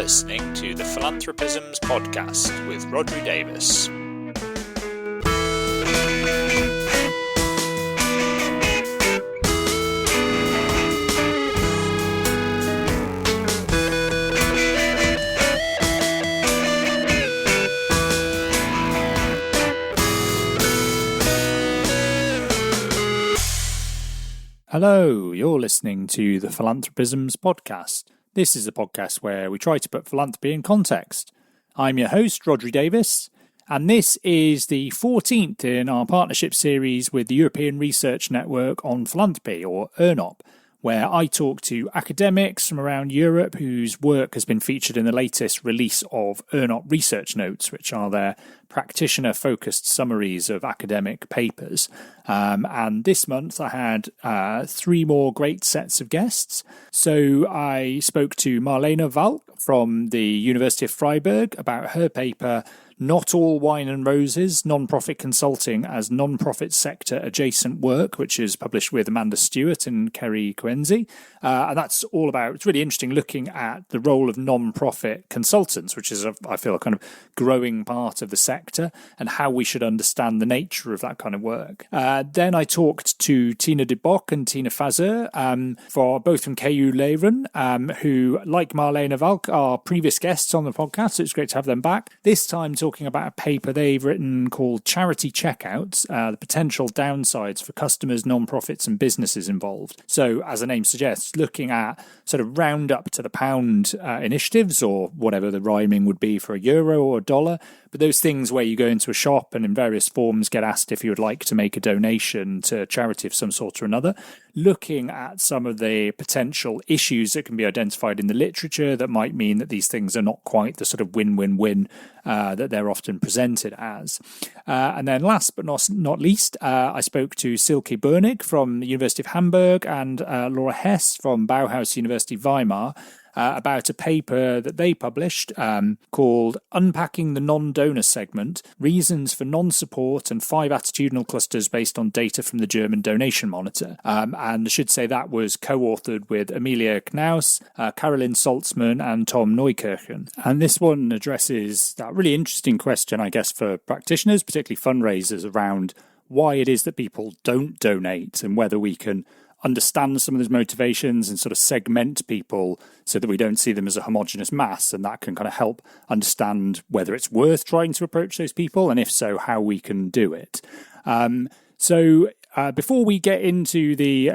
listening to the Philanthropisms podcast with Rodri Davis. Hello, you're listening to the Philanthropisms podcast. This is a podcast where we try to put philanthropy in context. I'm your host, Rodri Davis, and this is the 14th in our partnership series with the European Research Network on Philanthropy, or ERNOP, where I talk to academics from around Europe whose work has been featured in the latest release of ERNOP research notes, which are their practitioner-focused summaries of academic papers. And this month I had three more great sets of guests. So I spoke to Marlene Walk from the University of Freiburg about her paper, Not All Wine and Roses, Non-Profit Consulting as Non-Profit Sector Adjacent Work, which is published with Amanda Stewart and Kerry Coenzi. And that's all about, it's really interesting looking at the role of non-profit consultants, which is, I feel, a kind of growing part of the sector, and how we should understand the nature of that kind of work. Then I talked to Tina de Bock and Tina Fazer, both from KU Leuven, who, like Marlene Walk, are previous guests on the podcast, so it's great to have them back. This time talking about a paper they've written called Charity Checkouts, the potential downsides for customers, non-profits and businesses involved. So, as the name suggests, looking at sort of round up to the pound initiatives, or whatever the rhyming would be for a euro or a dollar, but those things where you go into a shop and in various forms get asked if you would like to make a donation to a charity of some sort or another, looking at some of the potential issues that can be identified in the literature that might mean that these things are not quite the sort of win-win-win that they're often presented as. And then last but not least, I spoke to Silke Boenigk from the University of Hamburg and Laura Hesse from Bauhaus University Weimar, about a paper that they published called Unpacking the Non-Donor Segment, Reasons for Non-Support and 5 Attitudinal Clusters Based on Data from the German Donation Monitor. And I should say that was co-authored with Emilia Knaus, Caroline Saltzman and Tom Neukirchen. And this one addresses that really interesting question, I guess, for practitioners, particularly fundraisers, around why it is that people don't donate and whether we can understand some of those motivations and sort of segment people so that we don't see them as a homogenous mass, and that can kind of help understand whether it's worth trying to approach those people, and if so, how we can do it. Before we get into the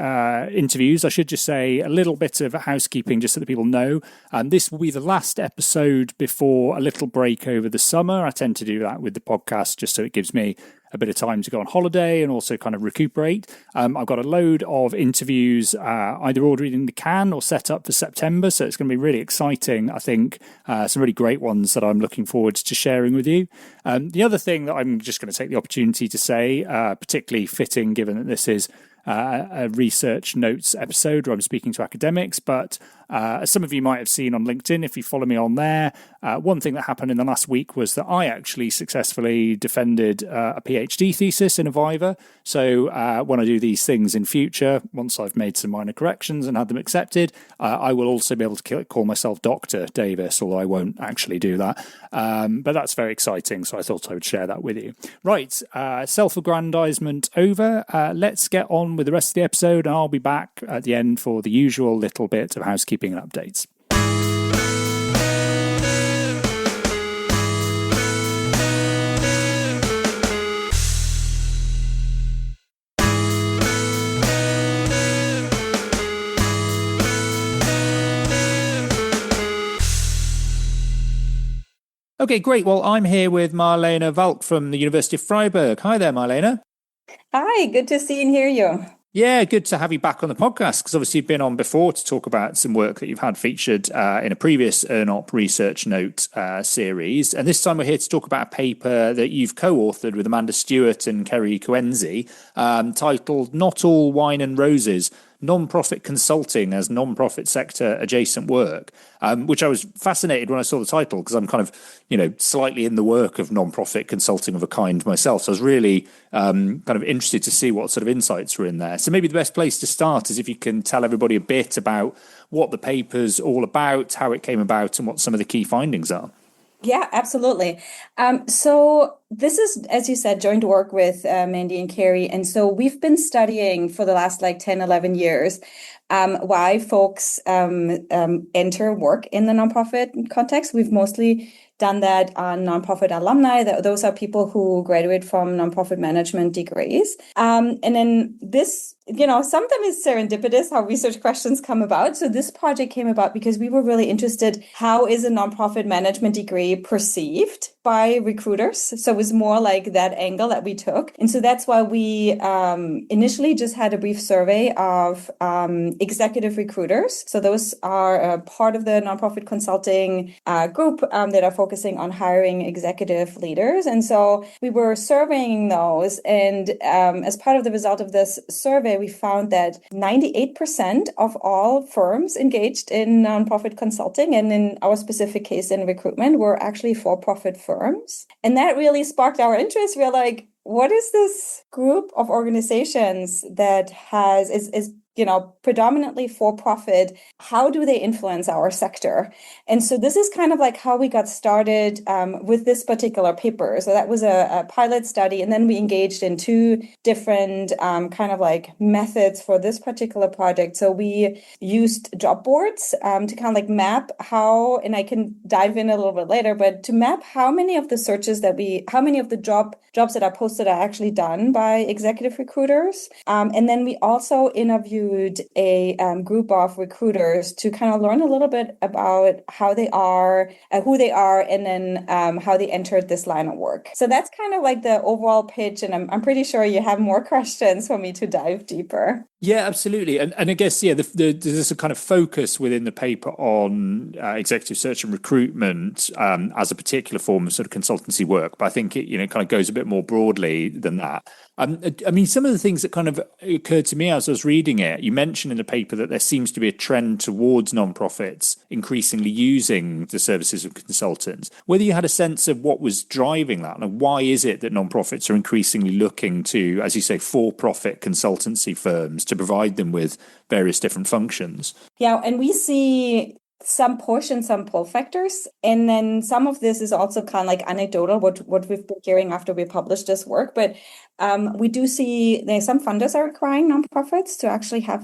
interviews, I should just say a little bit of housekeeping just so that people know. This will be the last episode before a little break over the summer. I tend to do that with the podcast just so it gives me a bit of time to go on holiday and also kind of recuperate. I've got a load of interviews either already in the can or set up for September, so it's going to be really exciting, I think. Some really great ones that I'm looking forward to sharing with you. The other thing that I'm just going to take the opportunity to say, particularly fitting given that this is a research notes episode where I'm speaking to academics, but as some of you might have seen on LinkedIn, if you follow me on there, one thing that happened in the last week was that I actually successfully defended a PhD thesis in a Viva. So when I do these things in future, once I've made some minor corrections and had them accepted, I will also be able to call myself Dr. Davis, although I won't actually do that. But that's very exciting, so I thought I would share that with you. Right, self-aggrandizement over. Let's get on with the rest of the episode, and I'll be back at the end for the usual little bit of housekeeping and updates. Okay, great. Well, I'm here with Marlene Walk from the University of Freiburg. Hi there, Marlene. Hi, good to see and hear you. Yeah, good to have you back on the podcast, because obviously you've been on before to talk about some work that you've had featured in a previous ERNOP research note series. And this time we're here to talk about a paper that you've co-authored with Amanda Stewart and Kerry Coenzi, titled Not All Wine and Roses, non-profit consulting as non-profit sector adjacent work, which I was fascinated when I saw the title, because I'm kind of, slightly in the work of non-profit consulting of a kind myself. So I was really kind of interested to see what sort of insights were in there. So maybe the best place to start is if you can tell everybody a bit about what the paper's all about, how it came about, and what some of the key findings are. Yeah, absolutely. So this is, as you said, joint work with Mandy and Carrie. And so we've been studying for the last 10, 11 years why folks enter work in the nonprofit context. We've mostly done that on nonprofit alumni. Those are people who graduate from nonprofit management degrees. And then this, sometimes it's serendipitous how research questions come about. So this project came about because we were really interested, how is a nonprofit management degree perceived by recruiters? So it was more like that angle that we took. And so that's why we initially just had a brief survey of executive recruiters. So those are part of the nonprofit consulting group that are focusing on hiring executive leaders. And so we were surveying those. And as part of the result of this survey, we found that 98% of all firms engaged in nonprofit consulting, and in our specific case in recruitment, were actually for-profit firms. And that really sparked our interest. We're like, what is this group of organizations that is predominantly for-profit? How do they influence our sector? And so this is kind of like how we got started with this particular paper. So that was a pilot study. And then we engaged in two different kind of like methods for this particular project. So we used job boards to kind of like map how, and I can dive in a little bit later, but to map how many of the searches how many of the jobs that are posted are actually done by executive recruiters. And then we also interviewed a group of recruiters to kind of learn a little bit about how they are, who they are, and then how they entered this line of work. So that's kind of like the overall pitch. And I'm pretty sure you have more questions for me to dive deeper. Yeah, absolutely. And I guess, there's a kind of focus within the paper on executive search and recruitment as a particular form of sort of consultancy work. But I think it, kind of goes a bit more broadly than that. I mean, some of the things that kind of occurred to me as I was reading it, you mentioned in the paper that there seems to be a trend towards nonprofits increasingly using the services of consultants. Whether you had a sense of what was driving that, and why is it that nonprofits are increasingly looking to, as you say, for-profit consultancy firms to provide them with various different functions? Yeah, and we see some push and some pull factors. And then some of this is also kind of like anecdotal, what we've been hearing after we published this work. But we do see some funders are requiring nonprofits to actually have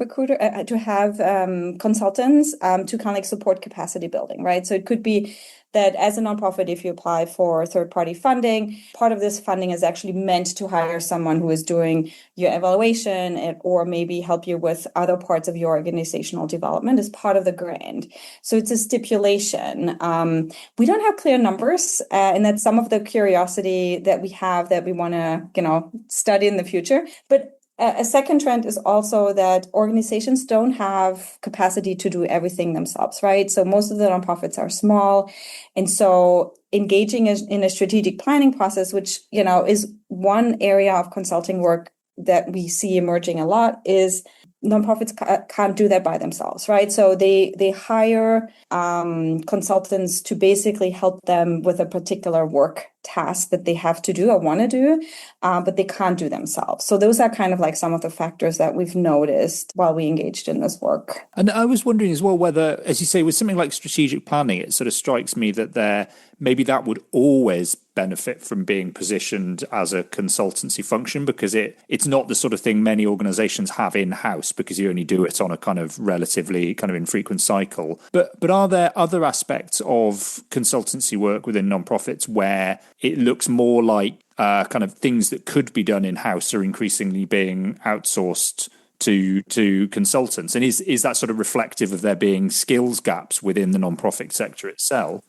consultants to kind of like support capacity building, right? So it could be that as a nonprofit, if you apply for third-party funding, part of this funding is actually meant to hire someone who is doing your evaluation or maybe help you with other parts of your organizational development as part of the grant. So it's a stipulation. We don't have clear numbers, and that's some of the curiosity that we have that we want to, study in the future. But a second trend is also that organizations don't have capacity to do everything themselves, right? So most of the nonprofits are small. And so engaging in a strategic planning process, which, is one area of consulting work that we see emerging a lot, is nonprofits can't do that by themselves, right? So they hire consultants to basically help them with a particular work task that they have to do or want to do, but they can't do themselves. So those are kind of like some of the factors that we've noticed while we engaged in this work. And I was wondering as well whether, as you say, with something like strategic planning, it sort of strikes me that maybe that would always benefit from being positioned as a consultancy function, because it's not the sort of thing many organizations have in-house, because you only do it on a kind of relatively kind of infrequent cycle. But are there other aspects of consultancy work within nonprofits where it looks more like kind of things that could be done in-house are increasingly being outsourced to consultants? And is that sort of reflective of there being skills gaps within the nonprofit sector itself?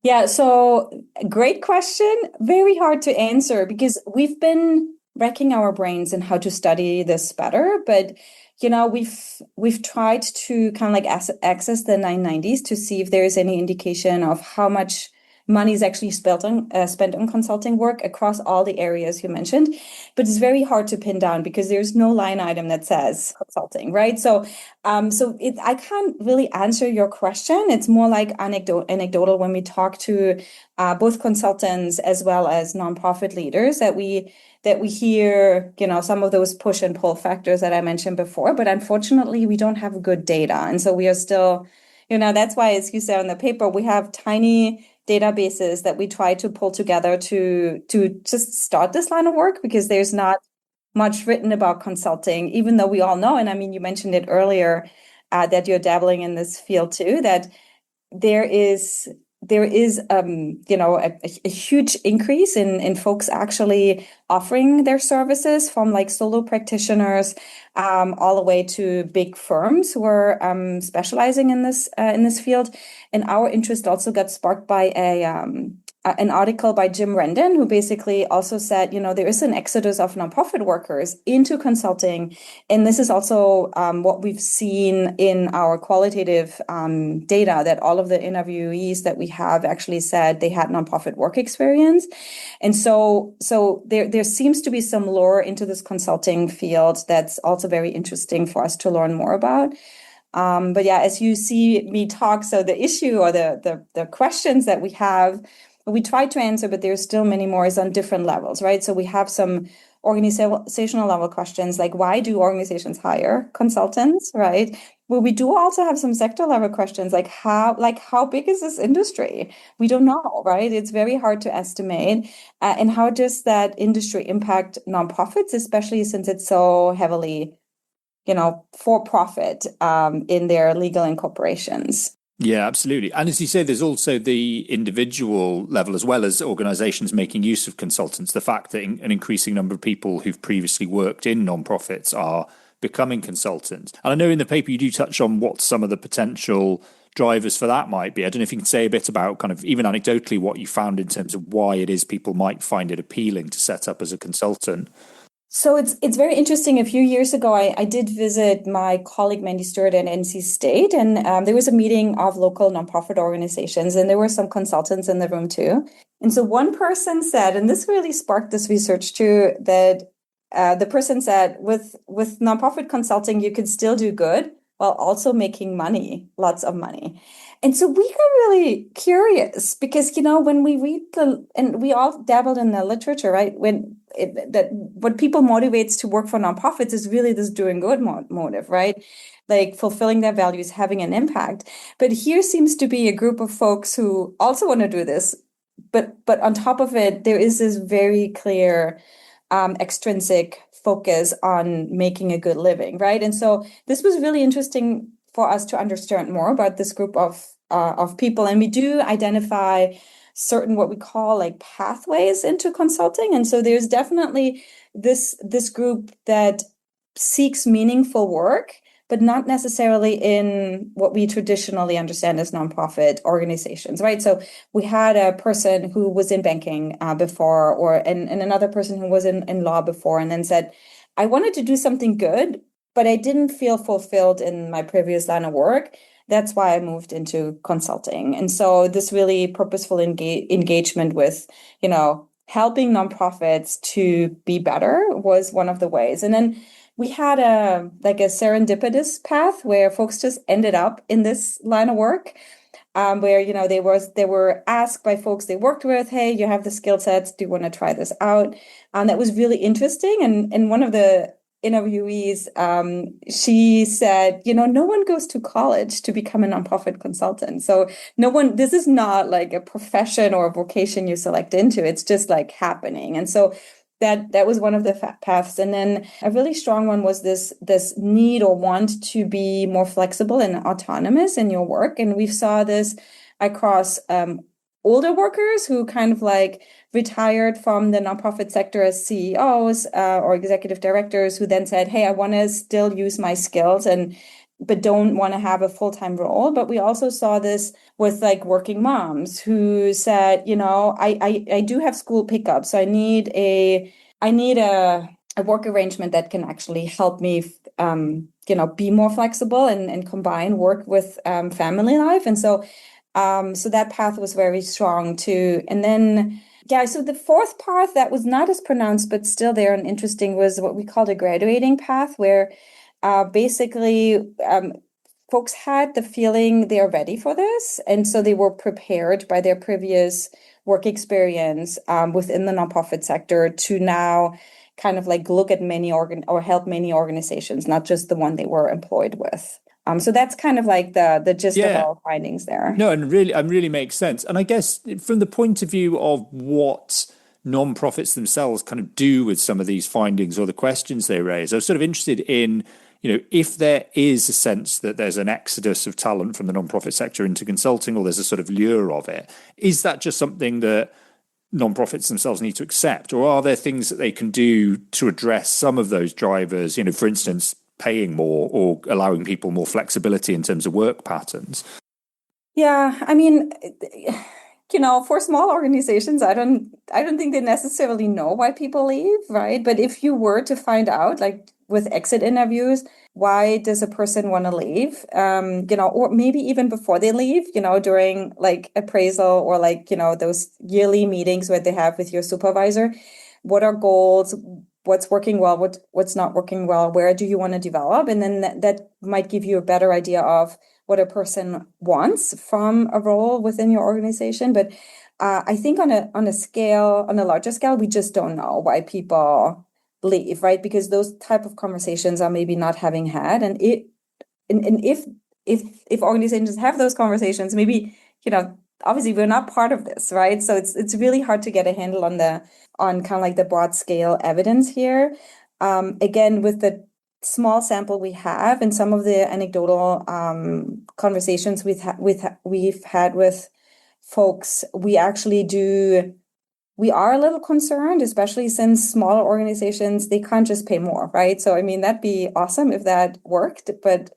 Yeah, so great question. Very hard to answer, because we've been racking our brains in how to study this better. But, we've tried to kind of like access the 990s to see if there is any indication of how much money is actually spent on consulting work across all the areas you mentioned. But it's very hard to pin down because there's no line item that says consulting, right? So I can't really answer your question. It's more like anecdotal when we talk to both consultants as well as nonprofit leaders that we hear, some of those push and pull factors that I mentioned before. But unfortunately, we don't have good data, and so we are still, that's why, as you said on the paper, we have tiny databases that we try to pull together to just start this line of work, because there's not much written about consulting, even though we all know, and I mean, you mentioned it earlier, that you're dabbling in this field too, that there is a huge increase in folks actually offering their services, from like solo practitioners all the way to big firms who are specializing in this field. And our interest also got sparked by an article by Jim Rendon, who basically also said, there is an exodus of nonprofit workers into consulting. And this is also what we've seen in our qualitative data, that all of the interviewees that we have actually said they had nonprofit work experience. And so there seems to be some lure into this consulting field that's also very interesting for us to learn more about. But yeah, as you see me talk, so the issue or the questions that we have, we try to answer, but there's still many more, is on different levels, right? So we have some organizational level questions, like why do organizations hire consultants, right? Well, we do also have some sector level questions, like how big is this industry? We don't know, right? It's very hard to estimate. And how does that industry impact nonprofits, especially since it's so heavily, for profit in their legal incorporations? Yeah, absolutely. And as you say, there's also the individual level as well as organizations making use of consultants. The fact that an increasing number of people who've previously worked in nonprofits are becoming consultants. And I know in the paper you do touch on what some of the potential drivers for that might be. I don't know if you can say a bit about kind of even anecdotally what you found in terms of why it is people might find it appealing to set up as a consultant. So it's very interesting. A few years ago, I did visit my colleague Mandy Stewart at NC State, and there was a meeting of local nonprofit organizations, and there were some consultants in the room too. And so one person said, and this really sparked this research too, that the person said, with nonprofit consulting, you could still do good while also making money, lots of money. And so we got really curious because, when we read and we all dabbled in the literature, right? What people motivates to work for nonprofits is really this doing good motive, right? Like fulfilling their values, having an impact. But here seems to be a group of folks who also want to do this. But on top of it, there is this very clear extrinsic focus on making a good living, right? And so this was really interesting for us to understand more about this group of people. And we do identify certain what we call like pathways into consulting. And so there's definitely this group that seeks meaningful work, but not necessarily in what we traditionally understand as nonprofit organizations, right? So we had a person who was in banking before, and another person who was in law before, and then said, I wanted to do something good, but I didn't feel fulfilled in my previous line of work. That's why I moved into consulting. And so this really purposeful engagement with, helping nonprofits to be better was one of the ways. And then we had a serendipitous path where folks just ended up in this line of work, where, they were asked by folks they worked with, hey, you have the skill sets, do you want to try this out? And that was really interesting. And one of the interviewees, she said, no one goes to college to become a nonprofit consultant. So this is not like a profession or a vocation you select into. It's just like happening. And so that was one of the paths. And then a really strong one was this need or want to be more flexible and autonomous in your work. And we saw this across older workers who kind of like retired from the nonprofit sector as CEOs or executive directors, who then said, hey, I want to still use my skills but don't want to have a full-time role. But we also saw this with like working moms who said, I do have school pickup, so I need a work arrangement that can actually help me be more flexible and combine work with family life. And so So that path was very strong too. And then, yeah, so the fourth path that was not as pronounced, but still there and interesting was what we called a graduating path, where basically folks had the feeling they are ready for this. And so they were prepared by their previous work experience within the nonprofit sector to now kind of like look at or help many organizations, not just the one they were employed with. So that's kind of like the gist of our findings there. No, and really makes sense. And I guess from the point of view of what nonprofits themselves kind of do with some of these findings or the questions they raise, I was sort of interested in, if there is a sense that there's an exodus of talent from the nonprofit sector into consulting, or there's a sort of lure of it, is that just something that nonprofits themselves need to accept, or are there things that they can do to address some of those drivers? For instance, paying more or allowing people more flexibility in terms of work patterns? Yeah, I mean, for small organizations, I don't think they necessarily know why people leave, right? But if you were to find out, like with exit interviews, why does a person want to leave? Or maybe even before they leave, during like appraisal or like, those yearly meetings where they have with your supervisor, what are goals? What's working well? What's not working well? Where do you want to develop? And then that might give you a better idea of what a person wants from a role within your organization. But I think on a larger scale, we just don't know why people leave, right? Because those type of conversations are maybe not having had, and if organizations have those conversations, maybe obviously we're not part of this, right? So it's really hard to get a handle on kind of like the broad scale evidence here. Again, with the small sample we have and some of the anecdotal conversations we've had with folks, we are a little concerned, especially since smaller organizations, they can't just pay more, right? So, I mean, that'd be awesome if that worked, but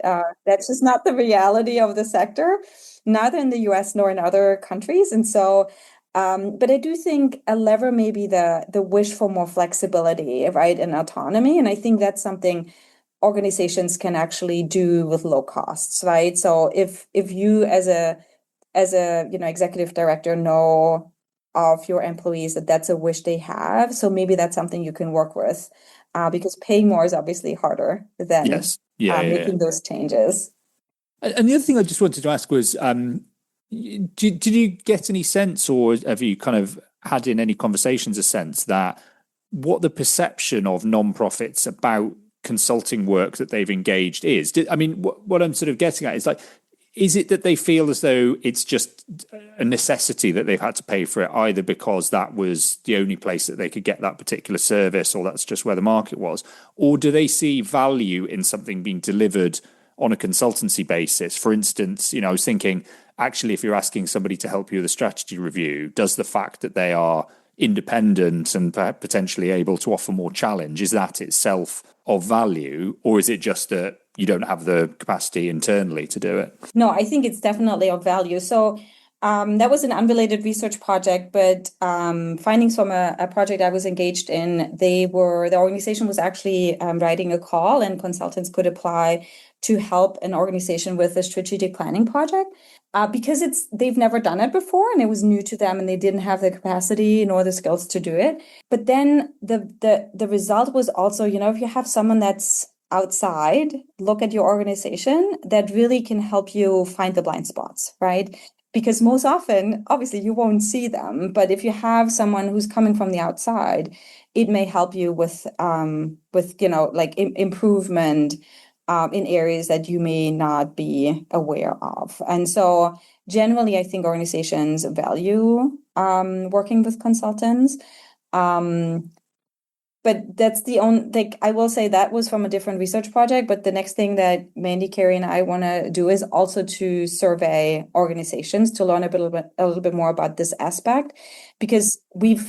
that's just not the reality of the sector, neither in the US nor in other countries. And so, but I do think a lever may be the wish for more flexibility, right, and autonomy. And I think that's something organizations can actually do with low costs, right? So if you as a executive director know of your employees that that's a wish they have, so maybe that's something you can work with, because paying more is obviously harder than making those changes. And the other thing I just wanted to ask was, did you get any sense, or have you kind of had in any conversations a sense that what the perception of nonprofits about consulting work that they've engaged is? I mean, what I'm sort of getting at is like, is it that they feel as though it's just a necessity that they've had to pay for it, either because that was the only place that they could get that particular service, or that's just where the market was? Or do they see value in something being delivered on a consultancy basis? For instance, I was thinking, actually, if you're asking somebody to help you with a strategy review, does the fact that they are independent and potentially able to offer more challenge, is that itself of value? Or is it just that you don't have the capacity internally to do it? No, I think it's definitely of value. So that was an unrelated research project, but findings from a project I was engaged in, the organization was actually writing a call, and consultants could apply to help an organization with a strategic planning project. Because they've never done it before, and it was new to them, and they didn't have the capacity nor the skills to do it. But then the result was also, if you have someone that's outside, look at your organization, that really can help you find the blind spots, right? Because most often, obviously, you won't see them, but if you have someone who's coming from the outside, it may help you with improvement in areas that you may not be aware of. And so generally, I think organizations value working with consultants. But that's the only, I will say that was from a different research project. But the next thing that Mandy, Carrie, and I want to do is also to survey organizations to learn a little bit more about this aspect, because we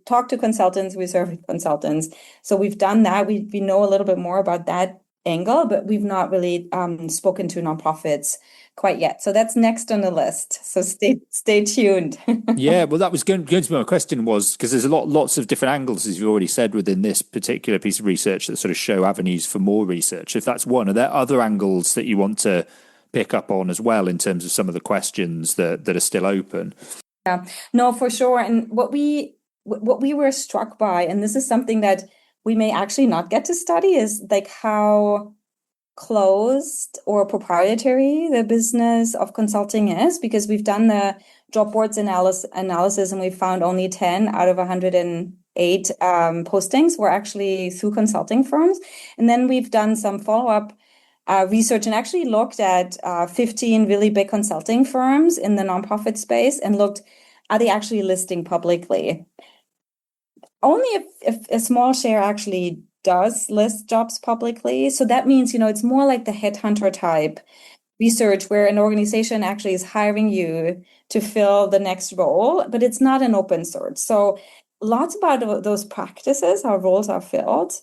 talked to consultants, we surveyed consultants. So we've done that. We know a little bit more about that angle, but we've not really spoken to nonprofits quite yet. So that's next on the list. So stay tuned. Yeah, well, that was going to be my question, was because there's lots of different angles, as you already said, within this particular piece of research that sort of show avenues for more research. If that's one, are there other angles that you want to pick up on as well in terms of some of the questions that are still open. Yeah, no, for sure. And what we were struck by, and this is something that we may actually not get to study, is like how closed or proprietary the business of consulting is, because we've done the job boards analysis and we found only 10 out of 108 postings were actually through consulting firms. And then we've done some follow-up research and actually looked at 15 really big consulting firms in the nonprofit space and looked, are they actually listing publicly? Only if a small share actually does list jobs publicly. So that means, it's more like the headhunter type research where an organization actually is hiring you to fill the next role, but it's not an open search. So lots about those practices, how roles are filled,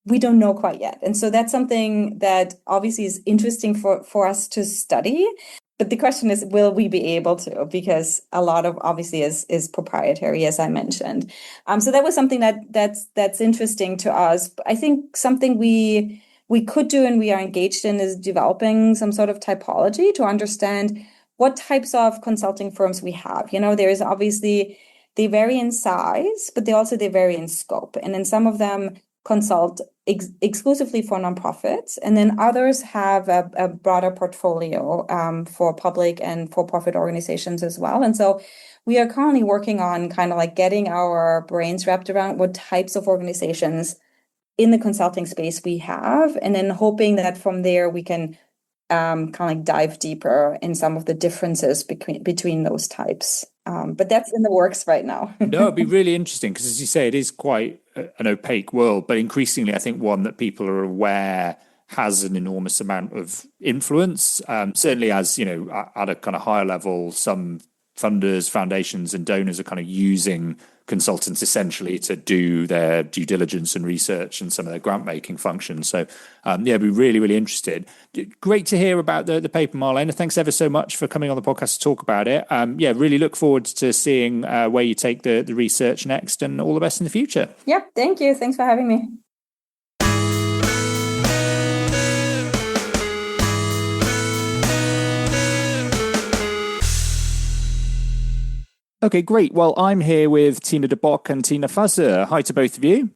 we don't know quite yet. And so that's something that obviously is interesting for us to study. But the question is, will we be able to? Because a lot of obviously is proprietary, as I mentioned. So that was something that's interesting to us. I think something we could do and we are engaged in is developing some sort of typology to understand what types of consulting firms we have. There is obviously, they vary in size, but they vary in scope. And then some of them consult exclusively for nonprofits, and then others have a broader portfolio for public and for-profit organizations as well. And so we are currently working on kind of like getting our brains wrapped around what types of organizations in the consulting space we have, and then hoping that from there we can kind of like dive deeper in some of the differences between those types. But that's in the works right now. No, it'd be really interesting because, as you say, it is quite an opaque world, but increasingly, I think one that people are aware has an enormous amount of influence. Certainly, as at a kind of higher level, some funders, foundations, and donors are kind of using consultants essentially to do their due diligence and research and some of their grant making functions. So we're really, really interested. Great to hear about the paper, Marlene. Thanks ever so much for coming on the podcast to talk about it. Really look forward to seeing where you take the research next, and all the best in the future. Yep. Thank you. Thanks for having me. Okay, great. Well, I'm here with Tina de Bock and Tina Fazzer. Hi to both of you.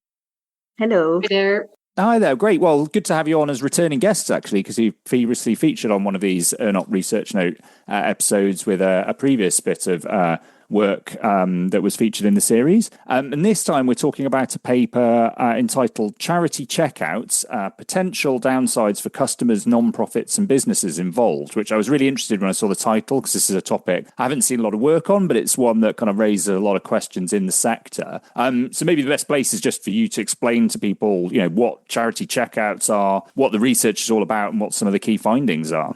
Hello. Hi there. Hi there. Great. Well, good to have you on as returning guests, actually, because you previously featured on one of these ERNOP Research Note episodes with a previous bit of work that was featured in the series. And this time we're talking about a paper entitled Charity Checkouts, Potential Downsides for Customers, Non-Profits and Businesses Involved, which I was really interested when I saw the title, because this is a topic I haven't seen a lot of work on, but it's one that kind of raises a lot of questions in the sector. So maybe the best place is just for you to explain to people, what charity checkouts are, what the research is all about, and what some of the key findings are.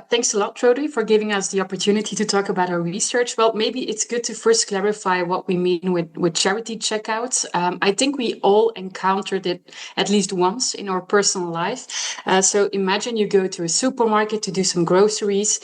Thanks a lot, Rodri, for giving us the opportunity to talk about our research. Well, maybe it's good to first clarify what we mean with charity checkouts. I think we all encountered it at least once in our personal life. So imagine you go to a supermarket to do some groceries,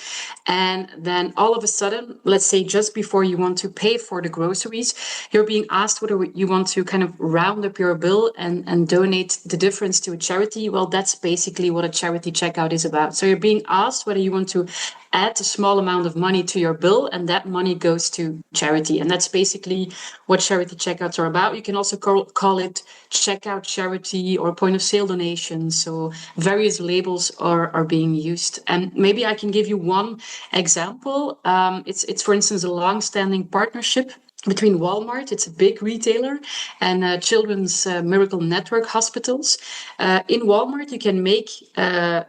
and then all of a sudden, let's say just before you want to pay for the groceries, you're being asked whether you want to kind of round up your bill and donate the difference to a charity. Well, that's basically what a charity checkout is about. So you're being asked whether you want to add a small amount of money to your bill, and that money goes to charity. And that's basically what charity checkouts are about. You can also call it checkout charity or point of sale donations. So various labels are being used. And maybe I can give you one example. It's for instance, a long-standing partnership between Walmart, it's a big retailer, and Children's Miracle Network hospitals. In Walmart, you can make,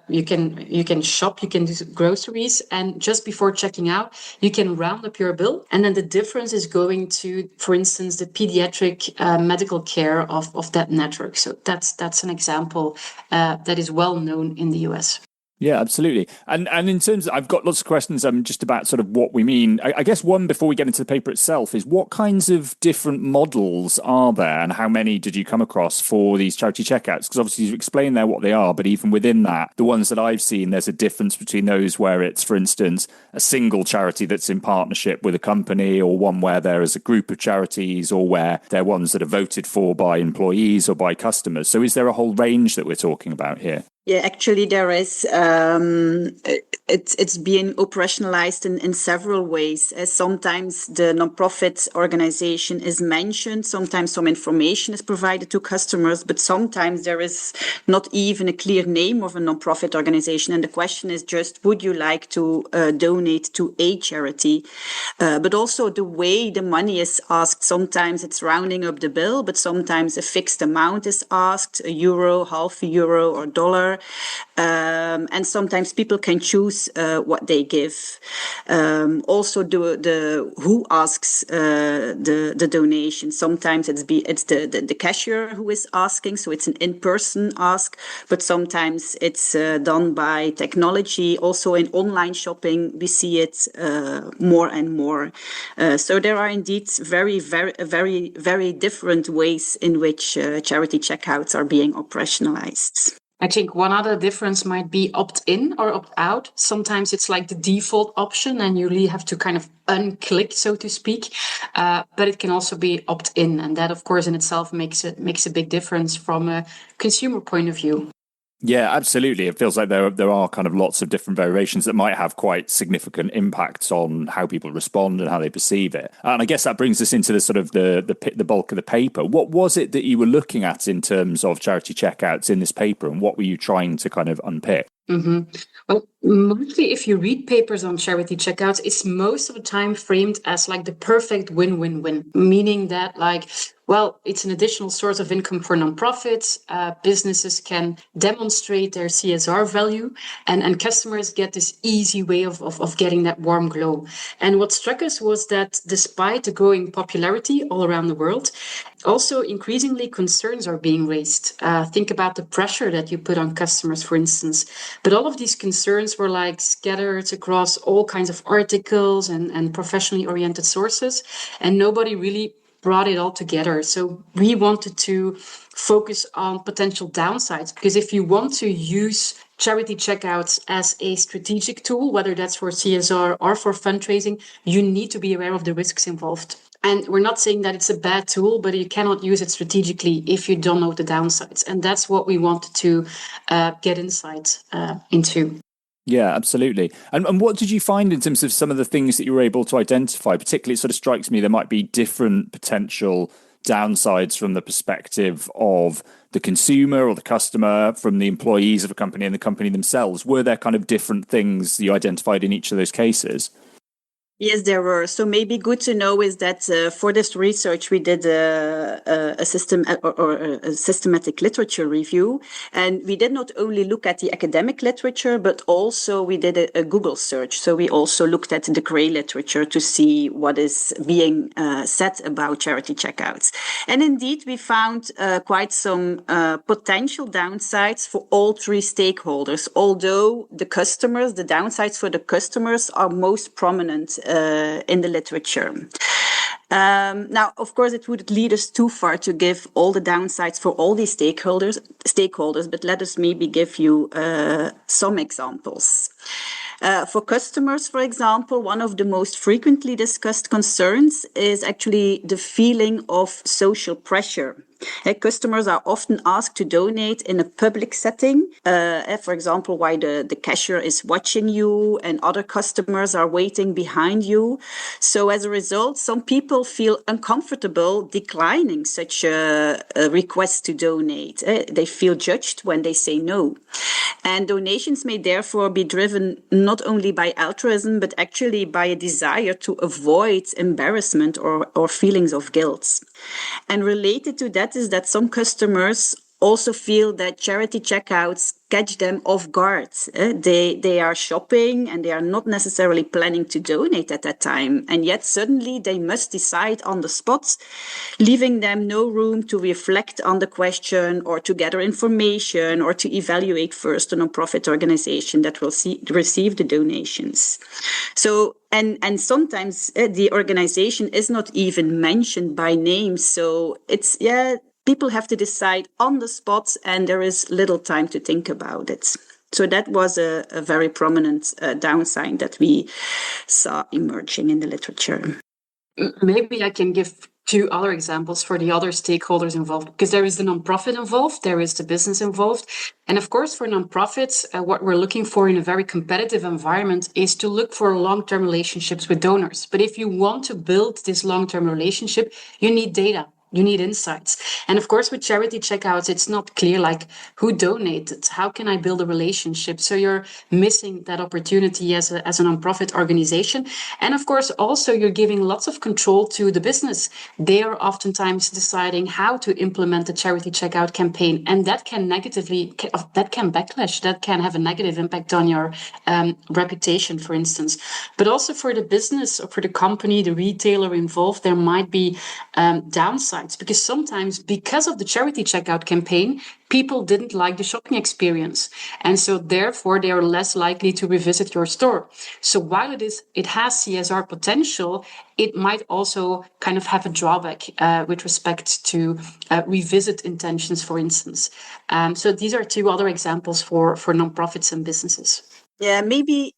you can shop, you can do groceries, and just before checking out, you can round up your bill, and then the difference is going to, for instance, the pediatric medical care of that network. So that's an example that is well known in the US. Yeah, absolutely. And in terms of, I've got lots of questions just about sort of what we mean. I guess one before we get into the paper itself is what kinds of different models are there, and how many did you come across for these charity checkouts? Because obviously you've explained there what they are, but even within that, the ones that I've seen, there's a difference between those where it's, for instance, a single charity that's in partnership with a company, or one where there is a group of charities, or where they're ones that are voted for by employees or by customers. So is there a whole range that we're talking about here? Yeah, actually, there is. It's being operationalized in several ways. Sometimes the nonprofit organization is mentioned. Sometimes some information is provided to customers, but sometimes there is not even a clear name of a nonprofit organization. And the question is just, would you like to donate to a charity? But also the way the money is asked. Sometimes it's rounding up the bill, but sometimes a fixed amount is asked, €1, €0.50 or $1. And sometimes people can choose what they give. Also, the who asks the donation. Sometimes it's the cashier who is asking, so it's an in-person ask. But sometimes it's done by technology. Also, in online shopping, we see it more and more. So there are indeed very different ways in which charity checkouts are being operationalized. I think one other difference might be opt-in or opt-out. Sometimes it's like the default option and you really have to kind of unclick, so to speak. But it can also be opt-in. And that, of course, in itself makes a big difference from a consumer point of view. Yeah, absolutely. It feels like there are kind of lots of different variations that might have quite significant impacts on how people respond and how they perceive it. And I guess that brings us into the sort of the bulk of the paper. What was it that you were looking at in terms of charity checkouts in this paper, and what were you trying to kind of unpick? Mm-hmm. Well, mostly if you read papers on charity checkouts, it's most of the time framed as like the perfect win-win-win, meaning that well, it's an additional source of income for nonprofits. Businesses can demonstrate their CSR value, and customers get this easy way of getting that warm glow. And what struck us was that despite the growing popularity all around the world, also increasingly concerns are being raised. Think about the pressure that you put on customers, for instance. But all of these concerns were like scattered across all kinds of articles and professionally oriented sources, and nobody really brought it all together. So we wanted to focus on potential downsides, because if you want to use charity checkouts as a strategic tool, whether that's for CSR or for fundraising, you need to be aware of the risks involved. And we're not saying that it's a bad tool, but you cannot use it strategically if you don't know the downsides. And that's what we wanted to get insight into. Yeah, absolutely. And what did you find in terms of some of the things that you were able to identify? Particularly, it sort of strikes me there might be different potential downsides from the perspective of the consumer or the customer, from the employees of a company and the company themselves. Were there kind of different things you identified in each of those cases? Yes, there were. So maybe good to know is that for this research, we did a systematic literature review. And we did not only look at the academic literature, but also we did a Google search. So we also looked at the gray literature to see what is being said about charity checkouts. And indeed, we found quite some potential downsides for all three stakeholders, although the downsides for the customers are most prominent in the literature. Now, of course, it would lead us too far to give all the downsides for all these stakeholders, but let us maybe give you some examples. For customers, for example, one of the most frequently discussed concerns is actually the feeling of social pressure. Customers are often asked to donate in a public setting, for example, while the cashier is watching you and other customers are waiting behind you. So as a result, some people feel uncomfortable declining such a request to donate. They feel judged when they say no. And donations may therefore be driven not only by altruism, but actually by a desire to avoid embarrassment or feelings of guilt. And related to that is that some customers also feel that charity checkouts catch them off guard. They are shopping and they are not necessarily planning to donate at that time. And yet suddenly they must decide on the spot, leaving them no room to reflect on the question or to gather information or to evaluate first a nonprofit organization that will receive the donations. So, and sometimes the organization is not even mentioned by name. So it's, people have to decide on the spot and there is little time to think about it. So that was a very prominent downside that we saw emerging in the literature. Maybe I can give two other examples for the other stakeholders involved, because there is the nonprofit involved, there is the business involved. And of course, for nonprofits, what we're looking for in a very competitive environment is to look for long-term relationships with donors. But if you want to build this long-term relationship, you need data. You need insights. And of course, with charity checkouts, it's not clear, like, who donated? How can I build a relationship? So you're missing that opportunity as a nonprofit organization. And of course, also you're giving lots of control to the business. They are oftentimes deciding how to implement the charity checkout campaign. And that can backlash, that can have a negative impact on your reputation, for instance. But also for the business or for the company, the retailer involved, there might be downsides. Because sometimes, because of the charity checkout campaign, people didn't like the shopping experience. And so therefore, they are less likely to revisit your store. So while it has CSR potential, it might also kind of have a drawback with respect to revisit intentions, for instance. So these are two other examples for nonprofits and businesses. Yeah, maybe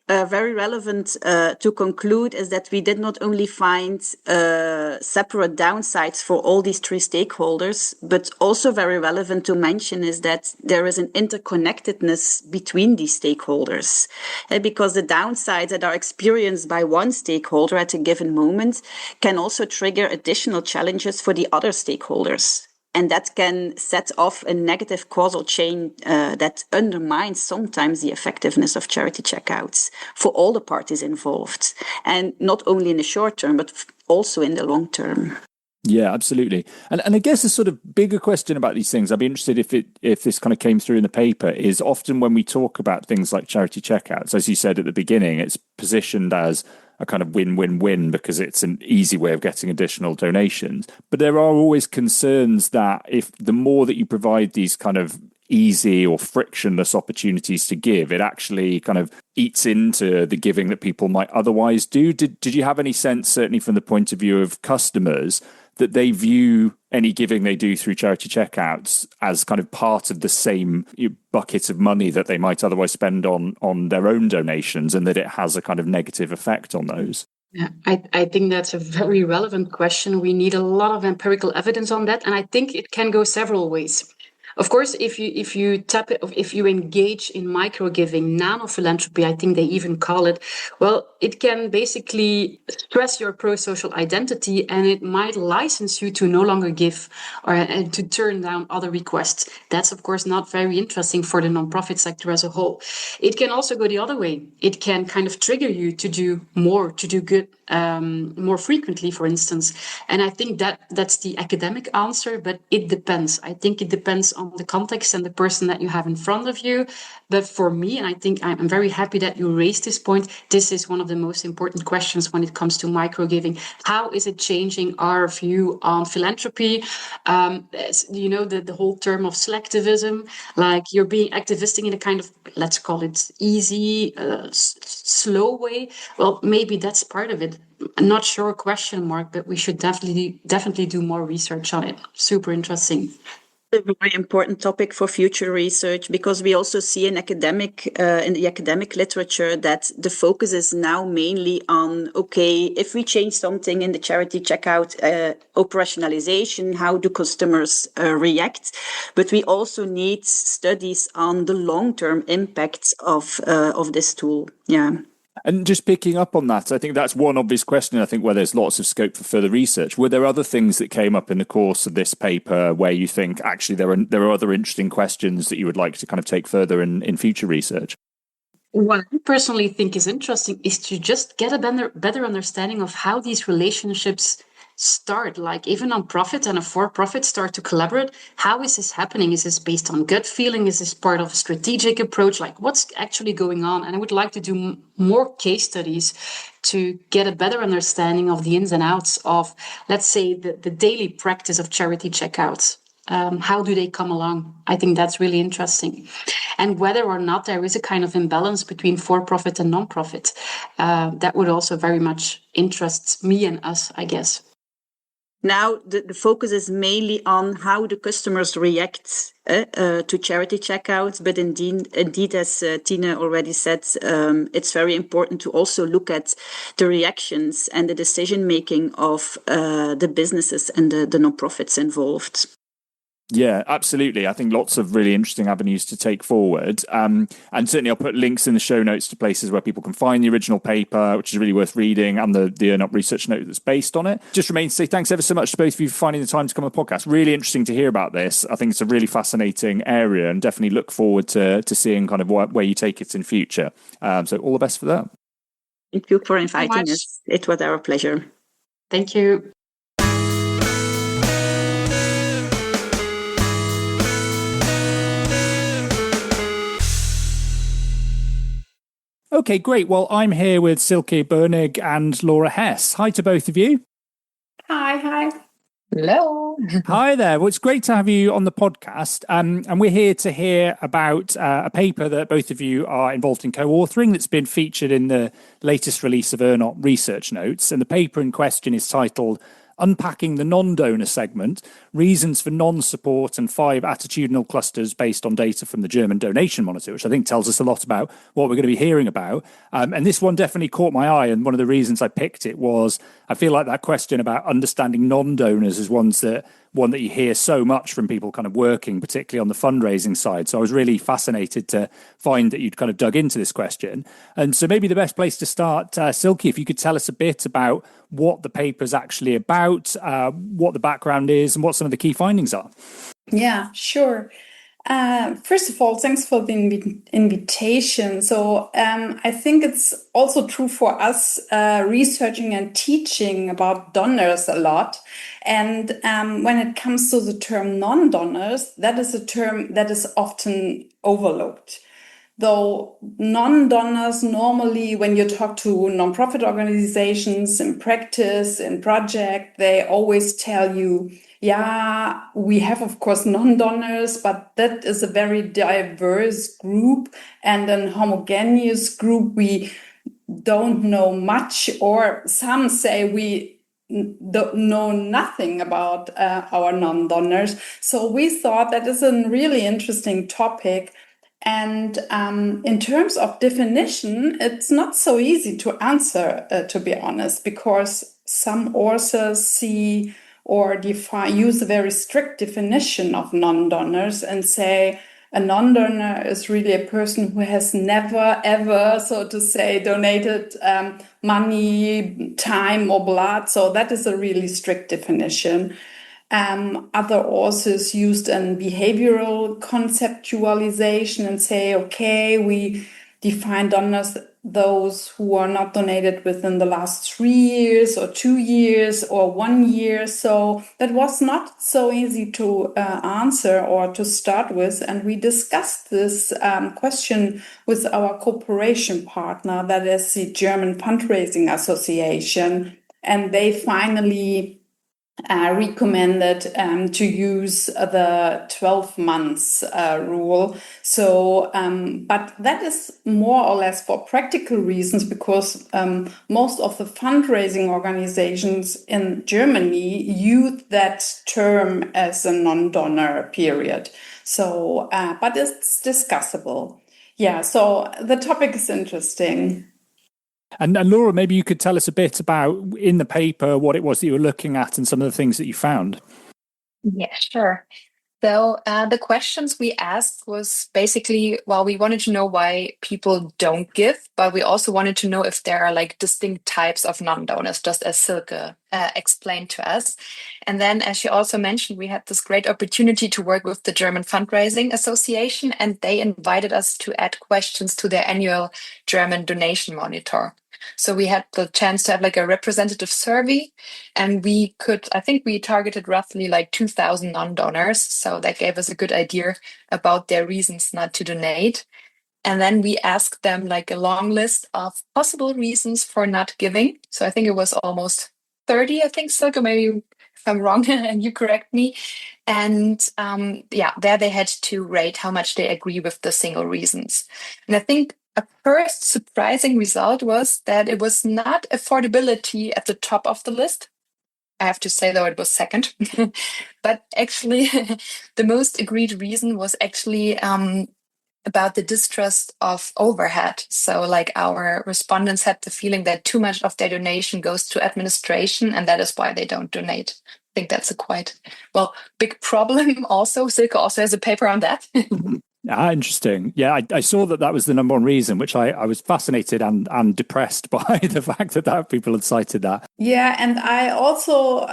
very relevant to conclude is that we did not only find separate downsides for all these three stakeholders, but also very relevant to mention is that there is an interconnectedness between these stakeholders. Because the downsides that are experienced by one stakeholder at a given moment can also trigger additional challenges for the other stakeholders. And that can set off a negative causal chain that undermines sometimes the effectiveness of charity checkouts for all the parties involved. And not only in the short term, but also in the long term. Yeah, absolutely. And I guess a sort of bigger question about these things, I'd be interested if this kind of came through in the paper, is often when we talk about things like charity checkouts, as you said at the beginning, it's positioned as a kind of win-win-win because it's an easy way of getting additional donations. But there are always concerns that if the more that you provide these kind of easy or frictionless opportunities to give, it actually kind of eats into the giving that people might otherwise do. Did you have any sense, certainly from the point of view of customers, that they view any giving they do through charity checkouts as kind of part of the same bucket of money that they might otherwise spend on their own donations, and that it has a kind of negative effect on those? Yeah, I think that's a very relevant question. We need a lot of empirical evidence on that, and I think it can go several ways. Of course, if you engage in micro giving, nano philanthropy, I think they even call it, well, it can basically stress your pro-social identity, and it might license you to no longer give or to turn down other requests. That's, of course, not very interesting for the nonprofit sector as a whole. It can also go the other way. It can kind of trigger you to do more, to do good more frequently, for instance. And I think that's the academic answer, but it depends. I think it depends on the context and the person that you have in front of you. But for me, and I think I'm very happy that you raised this point, this is one of the most important questions when it comes to microgiving. How is it changing our view on philanthropy? The whole term of selectivism, like you're being activistic in a kind of, let's call it easy, slow way. Well, maybe that's part of it. I'm not sure, question mark, but we should definitely do more research on it. Super interesting. A very important topic for future research, because we also see in the academic literature that the focus is now mainly on, okay, if we change something in the charity checkout operationalization, how do customers react? But we also need studies on the long-term impacts of this tool. Yeah. And just picking up on that, I think that's one obvious question, I think, where there's lots of scope for further research. Were there other things that came up in the course of this paper where you think actually there are other interesting questions that you would like to kind of take further in future research? What I personally think is interesting is to just get a better understanding of how these relationships start, like even non-profit and a for-profit start to collaborate. How is this happening? Is this based on gut feeling? Is this part of a strategic approach? Like what's actually going on? And I would like to do more case studies to get a better understanding of the ins and outs of, let's say, the daily practice of charity checkouts. How do they come along? I think that's really interesting. And whether or not there is a kind of imbalance between for-profit and non-profit, that would also very much interest me and us, I guess. Now the focus is mainly on how the customers react to charity checkouts. But indeed, as Tina already said, it's very important to also look at the reactions and the decision-making of the businesses and the non-profits involved. Yeah, absolutely. I think lots of really interesting avenues to take forward. And certainly I'll put links in the show notes to places where people can find the original paper, which is really worth reading, and the ERNOP research note that's based on it. Just remains to say thanks ever so much to both of you for finding the time to come on the podcast. Really interesting to hear about this. I think it's a really fascinating area and definitely look forward to seeing kind of where you take it in future. So all the best for that. Thank you for inviting us. It was our pleasure. Thank you. Okay, great. Well, I'm here with Silke Boenigk and Laura Hesse. Hi to both of you. Hi. Hello. Hi there. Well, it's great to have you on the podcast. And we're here to hear about a paper that both of you are involved in co-authoring that's been featured in the latest release of ERNOP research notes. And the paper in question is titled Unpacking the Non-Donor Segment, Reasons for Non-Support and 5 Attitudinal Clusters Based on Data from the German Donation Monitor, which I think tells us a lot about what we're going to be hearing about. And this one definitely caught my eye. And one of the reasons I picked it was I feel like that question about understanding non-donors is one that you hear so much from people kind of working, particularly on the fundraising side. So I was really fascinated to find that you'd kind of dug into this question. And so maybe the best place to start, Silke, if you could tell us a bit about what the paper's actually about, what the background is, and what some of the key findings are. Yeah, sure. First of all, thanks for the invitation. So I think it's also true for us researching and teaching about donors a lot. And when it comes to the term non-donors, that is a term that is often overlooked. Though non-donors normally, when you talk to non-profit organizations in practice, in project, they always tell you, yeah, we have, of course, non-donors, but that is a very diverse group and an homogeneous group. We don't know much, or some say we don't know nothing about our non-donors. So we thought that is a really interesting topic. And in terms of definition, it's not so easy to answer, to be honest, because some authors see or use a very strict definition of non-donors and say a non-donor is really a person who has never, ever, so to say, donated money, time, or blood. So that is a really strict definition. Other authors used a behavioral conceptualization and say, okay, we define donors, those who are not donated within the last 3 years or 2 years or 1 year. So that was not so easy to answer or to start with. And we discussed this question with our cooperation partner, that is the German Fundraising Association. And they finally recommended to use the 12 months rule. So, but that is more or less for practical reasons, because most of the fundraising organizations in Germany use that term as a non-donor period. So, but it's discussable. Yeah, so the topic is interesting. And Laura, maybe you could tell us a bit about, in the paper, what it was that you were looking at and some of the things that you found. Yeah, sure. So the questions we asked was basically, well, we wanted to know why people don't give, but we also wanted to know if there are like distinct types of non-donors, just as Silke explained to us. And then, as she also mentioned, we had this great opportunity to work with the German Fundraising Association, and they invited us to add questions to their annual German Donation Monitor. So we had the chance to have like a representative survey, and I think we targeted roughly like 2,000 non-donors. So that gave us a good idea about their reasons not to donate. And then we asked them like a long list of possible reasons for not giving. So I think it was almost 30, I think, Silke, maybe if I'm wrong and you correct me. And there they had to rate how much they agree with the single reasons. And I think a first surprising result was that it was not affordability at the top of the list. I have to say, though, it was second. But actually, the most agreed reason was actually about the distrust of overhead. So like our respondents had the feeling that too much of their donation goes to administration, and that is why they don't donate. I think that's a quite, big problem also. Silke also has a paper on that. Interesting. Yeah, I saw that was the number one reason, which I was fascinated and depressed by the fact that people had cited that. Yeah, and I also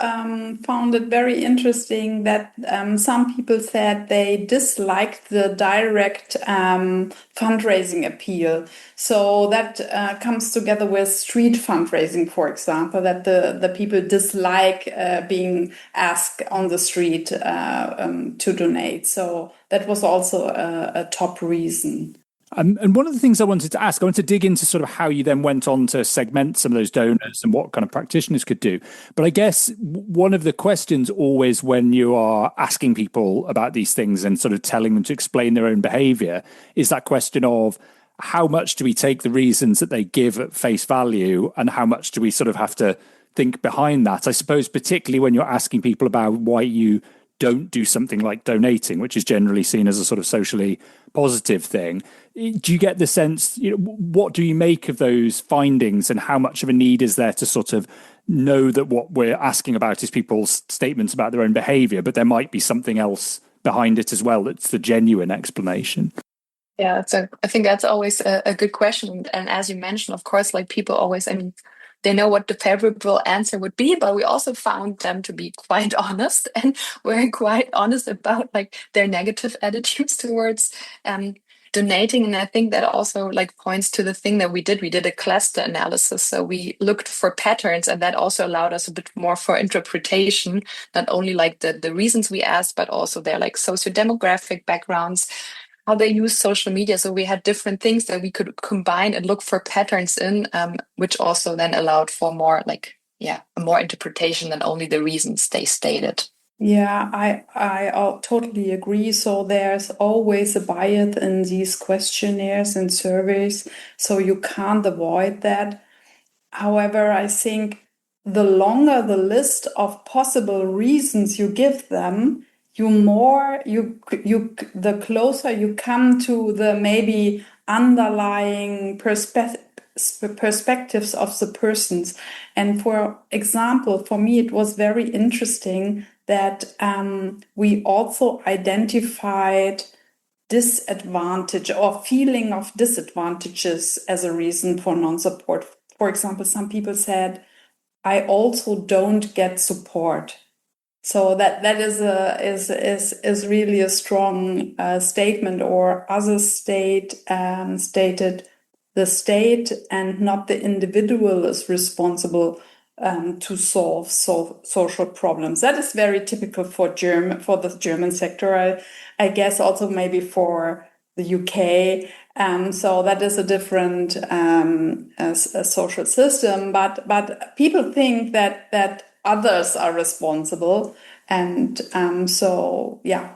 found it very interesting that some people said they disliked the direct fundraising appeal. So that comes together with street fundraising, for example, that the people dislike being asked on the street to donate. So that was also a top reason. And one of the things I wanted to dig into sort of how you then went on to segment some of those donors and what kind of practitioners could do. But I guess one of the questions always when you are asking people about these things and sort of telling them to explain their own behavior is that question of how much do we take the reasons that they give at face value and how much do we sort of have to think behind that? I suppose particularly when you're asking people about why you don't do something like donating, which is generally seen as a sort of socially positive thing. Do you get the sense, what do you make of those findings and how much of a need is there to sort of know that what we're asking about is people's statements about their own behavior, but there might be something else behind it as well that's the genuine explanation? Yeah, I think that's always a good question. And as you mentioned, of course, like people always, they know what the favorable answer would be, but we also found them to be quite honest and were quite honest about like their negative attitudes towards donating. And I think that also like points to the thing that we did. We did a cluster analysis. So we looked for patterns, and that also allowed us a bit more for interpretation, not only like the reasons we asked, but also their like socio-demographic backgrounds, how they use social media. So we had different things that we could combine and look for patterns in, which also then allowed for more more interpretation than only the reasons they stated. Yeah, I totally agree. So there's always a bias in these questionnaires and surveys, so you can't avoid that. However, I think the longer the list of possible reasons you give them, the closer you come to the maybe underlying perspectives of the persons. And for example, for me, it was very interesting that we also identified disadvantage or feeling of disadvantages as a reason for non-support. For example, some people said, I also don't get support. So that is really a strong statement. Or others stated the state and not the individual is responsible to solve social problems. That is very typical for the German sector. I guess also maybe for the UK. So that is a different a social system. But people think that others are responsible, and so yeah.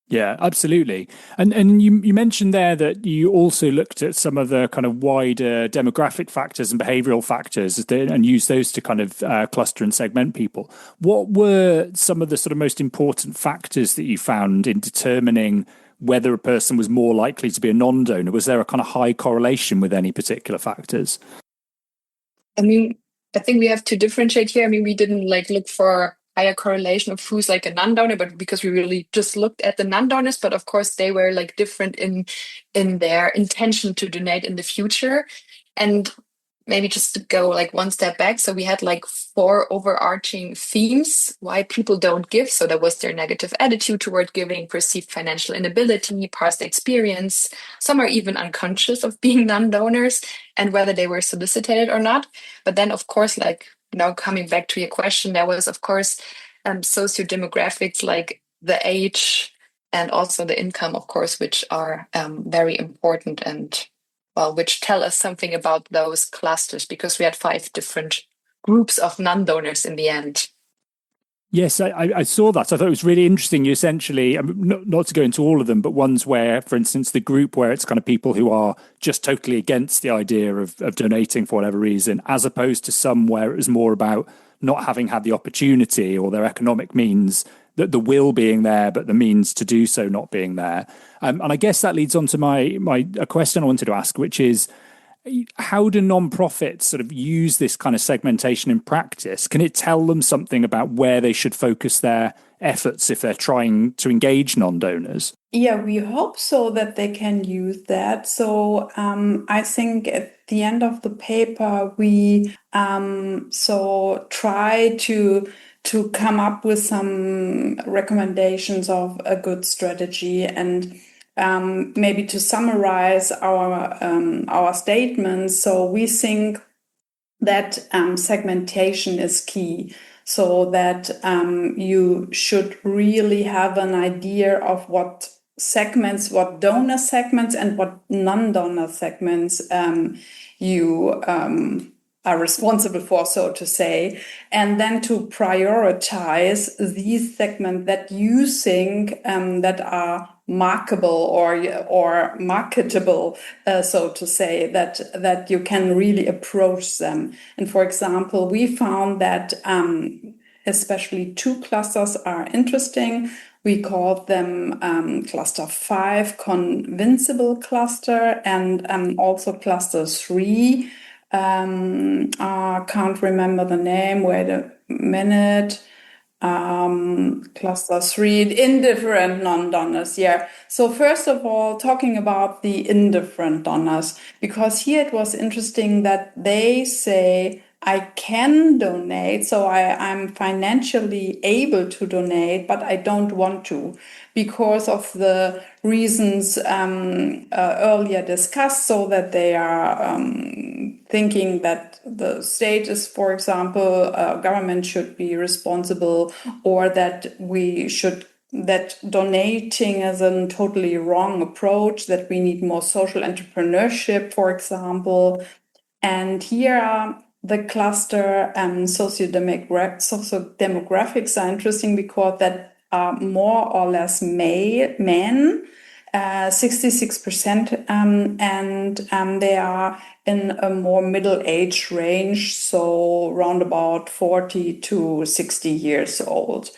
Yeah, absolutely. And you mentioned there that you also looked at some of the kind of wider demographic factors and behavioral factors and used those to kind of cluster and segment people. What were some of the sort of most important factors that you found in determining whether a person was more likely to be a non-donor? Was there a kind of high correlation with any particular factors? I think we have to differentiate here. We didn't look for higher correlation of who's like a non-donor, but because we really just looked at the non-donors, but of course they were different in their intention to donate in the future. And maybe just to go one step back. So we had 4 overarching themes why people don't give. So that was their negative attitude toward giving, perceived financial inability, past experience. Some are even unconscious of being non-donors and whether they were solicited or not. But then of course, now coming back to your question, there was of course socio-demographics like the age and also the income, of course, which are very important and which tell us something about those clusters, because we had 5 different groups of non-donors in the end. Yes, I saw that. I thought it was really interesting. You essentially, not to go into all of them, but ones where, for instance, the group where it's kind of people who are just totally against the idea of donating for whatever reason, as opposed to some where it was more about not having had the opportunity or their economic means, that the will being there, but the means to do so not being there. And I guess that leads on to a question I wanted to ask, which is, how do non-profits sort of use this kind of segmentation in practice? Can it tell them something about where they should focus their efforts if they're trying to engage non-donors? Yeah, we hope so that they can use that. So I think at the end of the paper, we try to come up with some recommendations of a good strategy, and maybe to summarize our statements. So we think that segmentation is key, so that you should really have an idea of what segments, what donor segments and what non-donor segments you are responsible for, so to say, and then to prioritize these segments that you think that are marketable or marketable, so to say, that you can really approach them. And for example, we found that especially two clusters are interesting. We call them cluster 5, convincible cluster, and also cluster 3. Can't remember the name. Wait a minute. Cluster 3, indifferent non-donors. Yeah. So first of all, talking about the indifferent donors, because here it was interesting that they say, I can donate, so I'm financially able to donate, but I don't want to, because of the reasons earlier discussed, so that they are thinking that the state is, for example, government should be responsible, or that that donating is a totally wrong approach, that we need more social entrepreneurship, for example. And here are the cluster sociodemographics are interesting, because that are more or less men, 66%, and they are in a more middle age range, so around about 40 to 60 years old.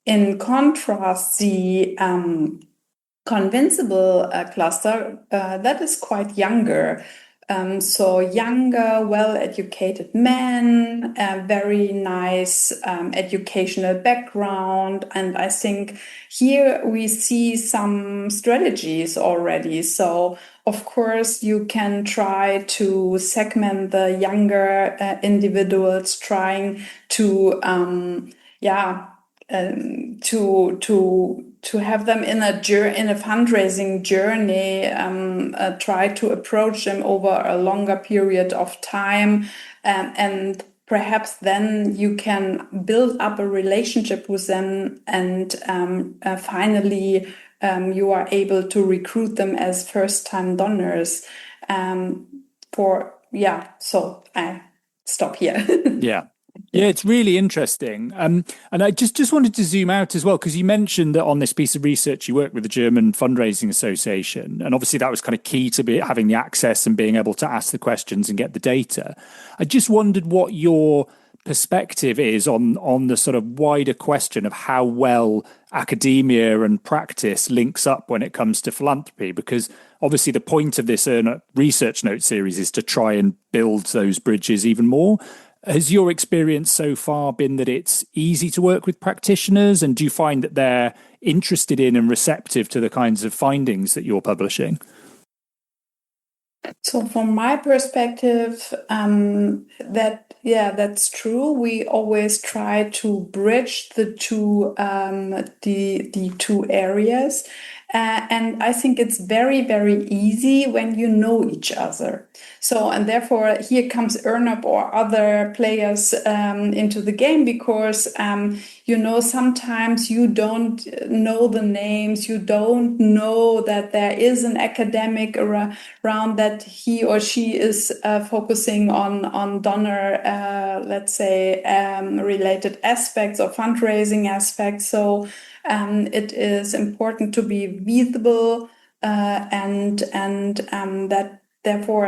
In contrast, the convincible cluster, that is quite younger. So younger, well-educated men, very nice educational background. And I think here we see some strategies already. So of course, you can try to segment the younger individuals, trying to to have them in a fundraising journey, try to approach them over a longer period of time, and perhaps then you can build up a relationship with them, and finally you are able to recruit them as first-time donors. So I stop here. Yeah, it's really interesting. And I just wanted to zoom out as well, because you mentioned that on this piece of research you worked with the German Fundraising Association, and obviously that was kind of key to having the access and being able to ask the questions and get the data. I just wondered what your perspective is on the sort of wider question of how well academia and practice links up when it comes to philanthropy, because obviously the point of this ERNOP research note series is to try and build those bridges even more. Has your experience so far been that it's easy to work with practitioners, and do you find that they're interested in and receptive to the kinds of findings that you're publishing? So from my perspective, that's true. We always try to bridge the two areas. And I think it's very, very easy when you know each other. So, and therefore here comes ERNOP or other players into the game, because, sometimes you don't know the names, you don't know that there is an academic around that he or she is focusing on donor, related aspects or fundraising aspects. So it is important to be visible and that therefore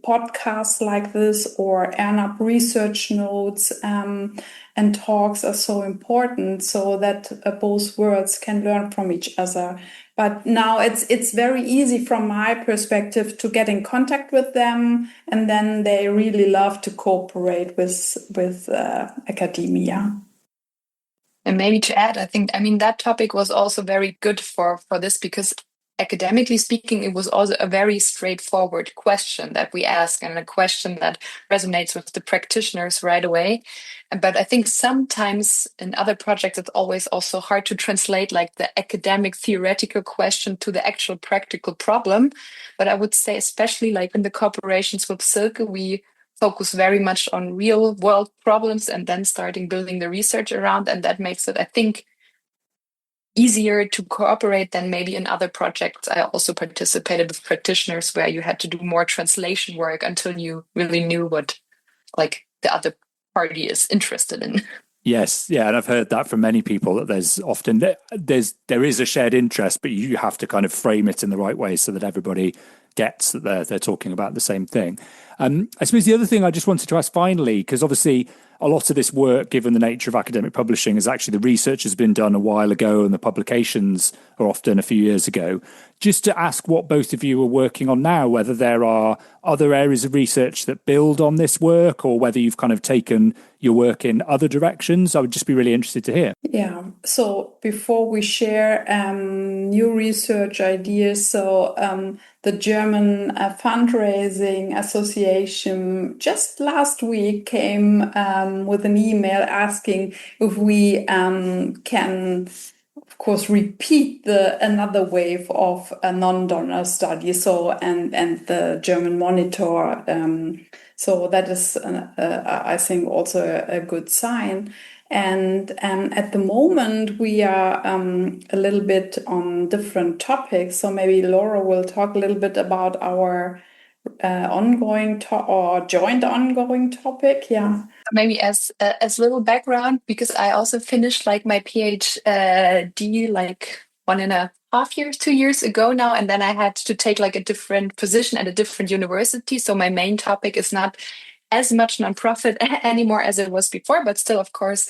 podcasts like this or ERNOP research notes and talks are so important, so that both worlds can learn from each other. But now it's very easy from my perspective to get in contact with them, and then they really love to cooperate with academia. And maybe to add, I mean, that topic was also very good for this, because academically speaking, it was also a very straightforward question that we ask, and a question that resonates with the practitioners right away. But I think sometimes in other projects, it's always also hard to translate like the academic theoretical question to the actual practical problem. But I would say, especially like in the cooperations with Silke, we focus very much on real world problems and then starting building the research around. And that makes it, I think, easier to cooperate than maybe in other projects. I also participated with practitioners where you had to do more translation work until you really knew what like the other party is interested in. Yes, yeah, and I've heard that from many people, that there's often there is a shared interest, but you have to kind of frame it in the right way so that everybody gets that they're talking about the same thing. I suppose the other thing I just wanted to ask finally, because obviously a lot of this work, given the nature of academic publishing, is actually the research has been done a while ago and the publications are often a few years ago. Just to ask what both of you are working on now, whether there are other areas of research that build on this work, or whether you've kind of taken your work in other directions. I would just be really interested to hear. Yeah, so before we share new research ideas, so the German Fundraising Association just last week came with an email asking if we can, of course, repeat another wave of a non-donor study. So and the German monitor. So that is, I think, also a good sign. And at the moment, we are a little bit on different topics. So maybe Laura will talk a little bit about our ongoing or joint ongoing topic. Yeah. Maybe as little background, because I also finished like my PhD like 1.5 years, 2 years ago now, and then I had to take like a different position at a different university. So my main topic is not as much nonprofit anymore as it was before, but still, of course,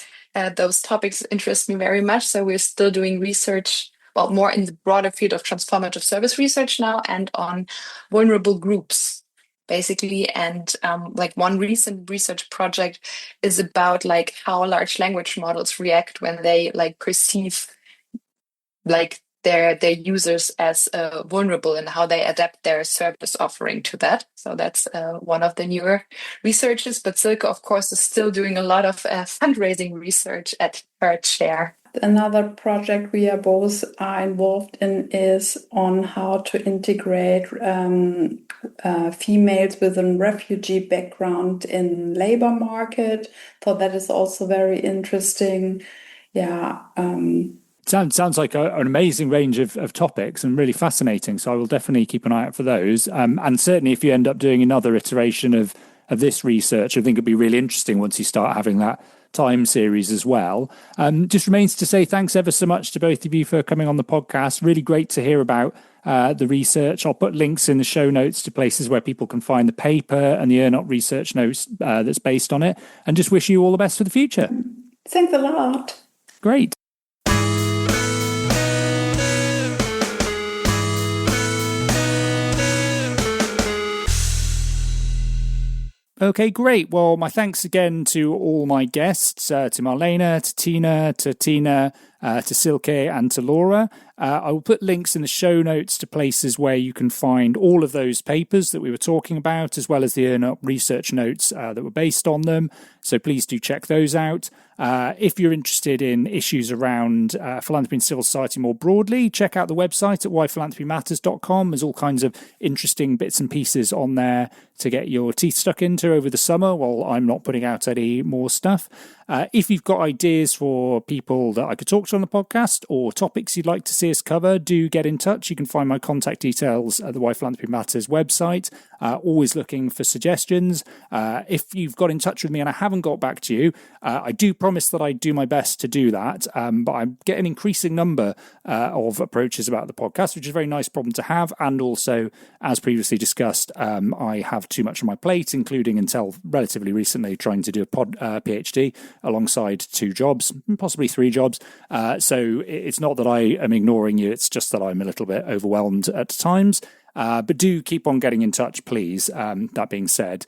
those topics interest me very much. So we're still doing research, well, more in the broader field of transformative service research now, and on vulnerable groups, basically. And like one recent research project is about like how large language models react when they like perceive like their users as vulnerable, and how they adapt their service offering to that. So that's one of the newer researches. But Silke, of course, is still doing a lot of fundraising research at her chair. Another project we are both involved in is on how to integrate females with a refugee background in labor market. So that is also very interesting. Yeah. Sounds like an amazing range of topics and really fascinating. So I will definitely keep an eye out for those. And certainly if you end up doing another iteration of this research, I think it'd be really interesting once you start having that time series as well. Just remains to say thanks ever so much to both of you for coming on the podcast. Really great to hear about the research. I'll put links in the show notes to places where people can find the paper and the ERNOP research notes that's based on it. And just wish you all the best for the future. Thanks a lot. Great. Okay, great. Well, my thanks again to all my guests, to Marlene, to Tina, to Silke, and to Laura. I will put links in the show notes to places where you can find all of those papers that we were talking about, as well as the ERNOP research notes that were based on them. So please do check those out. If you're interested in issues around philanthropy and civil society more broadly, check out the website at whyphilanthropymatters.com. There's all kinds of interesting bits and pieces on there to get your teeth stuck into over the summer while I'm not putting out any more stuff. If you've got ideas for people that I could talk talked on the podcast or topics you'd like to see us cover, do get in touch. You can find my contact details at the Why Philanthropy Matters website. Always looking for suggestions. If you've got in touch with me and I haven't got back to you, I do promise that I do my best to do that. But I get an increasing number of approaches about the podcast, which is a very nice problem to have. And also, as previously discussed, I have too much on my plate, including until relatively recently trying to do a PhD alongside 2 jobs, possibly 3 jobs. So it's not that I am ignoring you. It's just that I'm a little bit overwhelmed at times. But do keep on getting in touch, please. That being said,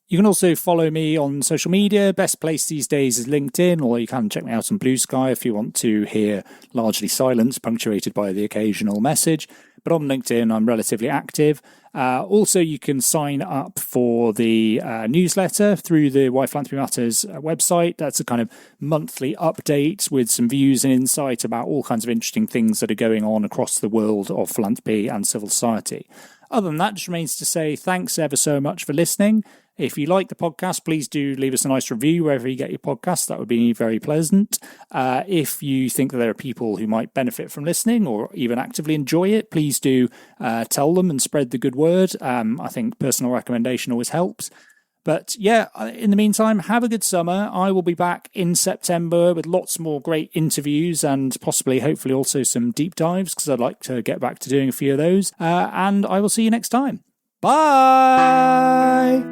you can also follow me on social media. Best place these days is LinkedIn, or you can check me out on Blue Sky if you want to hear largely silence punctuated by the occasional message. But on LinkedIn, I'm relatively active. Also, you can sign up for the newsletter through the Why Philanthropy Matters website. That's a kind of monthly update with some views and insight about all kinds of interesting things that are going on across the world of philanthropy and civil society. Other than that, just remains to say thanks ever so much for listening. If you like the podcast, please do leave us a nice review wherever you get your podcasts. That would be very pleasant. If you think that there are people who might benefit from listening or even actively enjoy it, please do tell them and spread the good word. I think personal recommendation always helps. But yeah, in the meantime, have a good summer. I will be back in September with lots more great interviews and possibly, hopefully, also some deep dives, because I'd like to get back to doing a few of those. And I will see you next time. Bye!